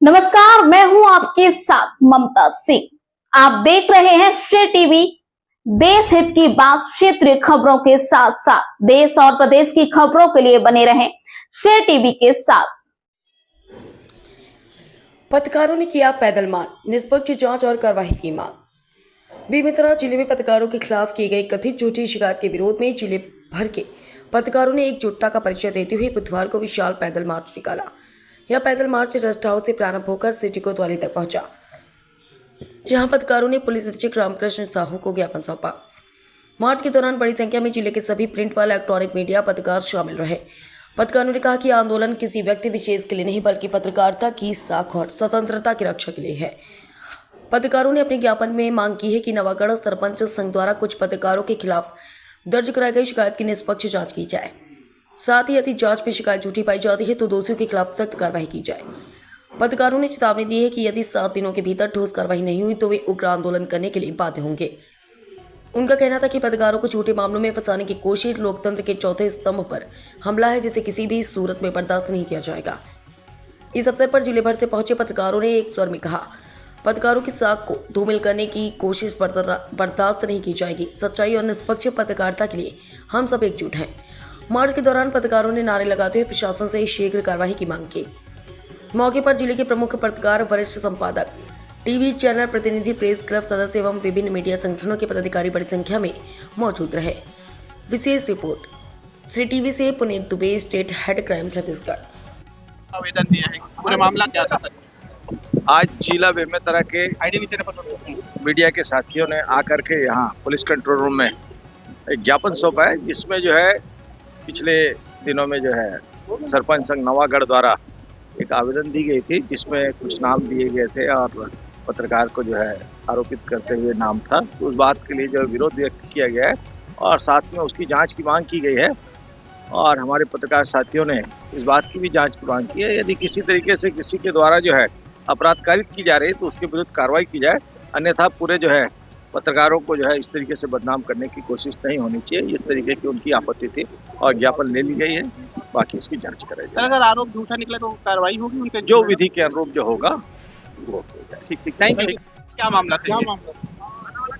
नमस्कार, मैं हूं आपके साथ ममता सिंह। आप देख रहे हैं श्रेय टीवी। देश हित की बात, क्षेत्रीय खबरों के साथ साथ देश और प्रदेश की खबरों के लिए बने रहें श्रेय टीवी के साथ। पत्रकारों ने किया पैदल मार्च, निष्पक्ष जांच और कार्रवाई की मांग। बेमेतरा जिले में पत्रकारों के खिलाफ की गई कथित झूठी शिकायत के विरोध में जिले भर के पत्रकारों ने एकजुटता का परिचय देते हुए बुधवार को विशाल पैदल मार्च निकाला। यह पैदल मार्च रेस्ट हाउस से प्रारंभ होकर सिटी कोतवाली तक पहुंचा, जहां पत्रकारों ने पुलिस अधीक्षक रामकृष्ण साहू को ज्ञापन सौंपा। मार्च के दौरान बड़ी संख्या में जिले के सभी प्रिंट व इलेक्ट्रॉनिक मीडिया पत्रकार शामिल रहे। पत्रकारों ने कहा कि आंदोलन किसी व्यक्ति विशेष के लिए नहीं, बल्कि पत्रकारिता की साख और स्वतंत्रता की रक्षा के लिए है। पत्रकारों ने अपने ज्ञापन में मांग की है कि नवागढ़ सरपंच संघ द्वारा कुछ पत्रकारों के खिलाफ दर्ज कराई गई शिकायत की निष्पक्ष जांच की जाए। साथ ही यदि जांच में शिकायत झूठी पाई जाती है तो दोषियों के खिलाफ सख्त कार्रवाई की जाए। पत्रकारों ने चेतावनी दी है कि यदि 7 दिनों के भीतर ठोस कार्रवाई नहीं हुई तो वे उग्र आंदोलन करने के लिए बाध्य होंगे। उनका कहना था कि पत्रकारों को झूठे मामलों में फंसाने की कोशिश लोकतंत्र के चौथे स्तंभ पर हमला है, जिसे किसी भी सूरत में बर्दाश्त नहीं किया जाएगा। इस अवसर पर जिले भर से पहुंचे पत्रकारों ने एक स्वर में कहा, पत्रकारों की साख को धूमिल करने की कोशिश बर्दाश्त नहीं की जाएगी। सच्चाई और निष्पक्ष पत्रकारिता के लिए हम सब एकजुट हैं। मार्च के दौरान पत्रकारों ने नारे लगाते हुए प्रशासन से शीघ्र कार्रवाई की मांग की। मौके पर जिले के प्रमुख पत्रकार, वरिष्ठ संपादक, टीवी चैनल प्रतिनिधि, प्रेस क्लब सदस्य एवं विभिन्न मीडिया संगठनों के पदाधिकारी बड़ी संख्या में मौजूद रहे। विशेष रिपोर्ट श्री टीवी से Puneet Dubey, state head crime Chhattisgarh. आवेदन दिया है, पूरे मामला क्या था? आज जिला बेमेतरा के मीडिया के साथियों ने आकर के यहाँ पुलिस कंट्रोल रूम में एक ज्ञापन सौंपा है, जिसमें जो है पिछले दिनों में जो है सरपंच संघ नवागढ़ द्वारा एक आवेदन दी गई थी, जिसमें कुछ नाम दिए गए थे और पत्रकार को जो है आरोपित करते हुए नाम था। तो उस बात के लिए जो विरोध व्यक्त किया गया है और साथ में उसकी जांच की मांग की गई है। और हमारे पत्रकार साथियों ने इस बात की भी जांच की मांग की है, यदि किसी तरीके से किसी के द्वारा जो है अपराध कारित की जा रही है तो उसके विरुद्ध कार्रवाई की जाए, अन्यथा पूरे जो है पत्रकारों को जो है इस तरीके से बदनाम करने की कोशिश नहीं होनी चाहिए। इस तरीके की उनकी आपत्ति थी और ज्ञापन ले ली गई है, बाकी इसकी जांच कराई जाए। अगर आरोप झूठा निकले तो कार्रवाई होगी उनके जो विधि के अनुरूप जो होगा वो हो जाए। ठीक, थैंक यू। क्या मामला था?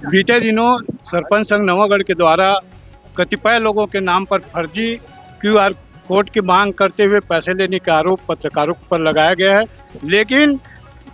बीते दिनों सरपंच संघ नवागढ़ के द्वारा कतिपय लोगों के नाम पर फर्जी QR कोड की मांग करते हुए पैसे लेने का आरोप पत्रकारों पर लगाया गया है, लेकिन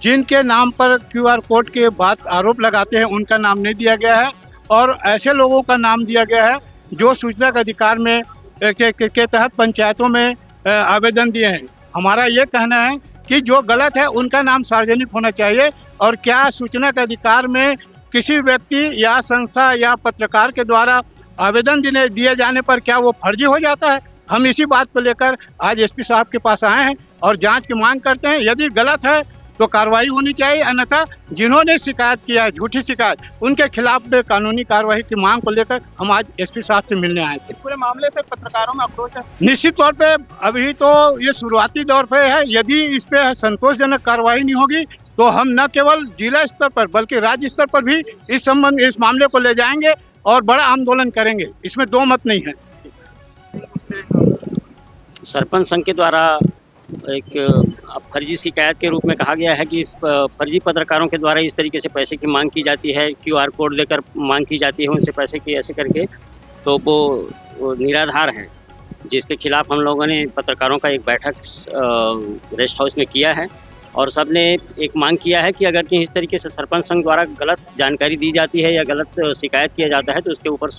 जिनके नाम पर QR कोड के बाद आरोप लगाते हैं उनका नाम नहीं दिया गया है और ऐसे लोगों का नाम दिया गया है जो सूचना के अधिकार में के तहत पंचायतों में आवेदन दिए हैं। हमारा ये कहना है कि जो गलत है उनका नाम सार्वजनिक होना चाहिए। और क्या सूचना के अधिकार में किसी व्यक्ति या संस्था या पत्रकार के द्वारा आवेदन दिए जाने पर क्या वो फर्जी हो जाता है? हम इसी बात को लेकर आज SP साहब के पास आए हैं और जांच की मांग करते हैं। यदि गलत है तो कार्रवाई होनी चाहिए, अन्यथा जिन्होंने शिकायत किया है, झूठी शिकायत, उनके खिलाफ कानूनी कार्रवाई की मांग को लेकर हम आज SP साहब से मिलने आए थे। पूरे मामले से पत्रकारों में आक्रोश है। निश्चित तौर पे अभी तो ये शुरुआती दौर पे है। यदि इस पे संतोषजनक कार्रवाई नहीं होगी तो हम न केवल जिला स्तर पर बल्कि राज्य स्तर पर भी इस मामले को ले जाएंगे और बड़ा आंदोलन करेंगे। इसमें दो मत नहीं है। सरपंच संघ के द्वारा एक फर्जी शिकायत के रूप में कहा गया है कि फर्जी पत्रकारों के द्वारा इस तरीके से पैसे की मांग की जाती है, QR कोड देकर मांग की जाती है उनसे पैसे की, ऐसे करके, तो वो निराधार है, जिसके खिलाफ हम लोगों ने पत्रकारों का एक बैठक रेस्ट हाउस में किया है और सब ने एक मांग किया है कि अगर कि इस तरीके से सरपंच संघ द्वारा गलत जानकारी दी जाती है या गलत शिकायत किया जाता है तो उसके ऊपर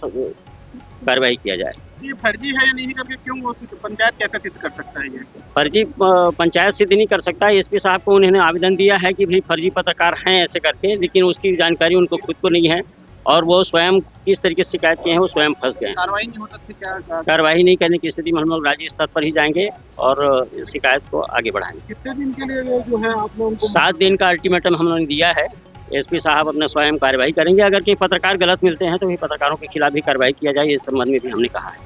कार्रवाई किया जाए। ये फर्जी है या नहीं करके क्यों वो पंचायत कैसे सिद्ध कर सकता है? ये फर्जी पंचायत सिद्ध नहीं कर सकता है। SP साहब को उन्होंने आवेदन दिया है कि भाई फर्जी पत्रकार हैं ऐसे करके, लेकिन उसकी जानकारी उनको खुद को नहीं है और वो स्वयं किस तरीके से शिकायत किए हैं वो स्वयं फंस गए। कार्रवाई नहीं हो सकती क्या? कार्रवाई नहीं करने की स्थिति में हम लोग राज्य स्तर पर ही जाएंगे और शिकायत को आगे बढ़ाएंगे। कितने दिन के लिए जो है आप लोगों को? 7 दिन का अल्टीमेटम हम लोगों ने दिया है। SP साहब अपना स्वयं कार्रवाई करेंगे। अगर कहीं पत्रकार गलत मिलते हैं तो भी पत्रकारों के खिलाफ भी कार्रवाई किया जाए, इस संबंध में भी हमने कहा है।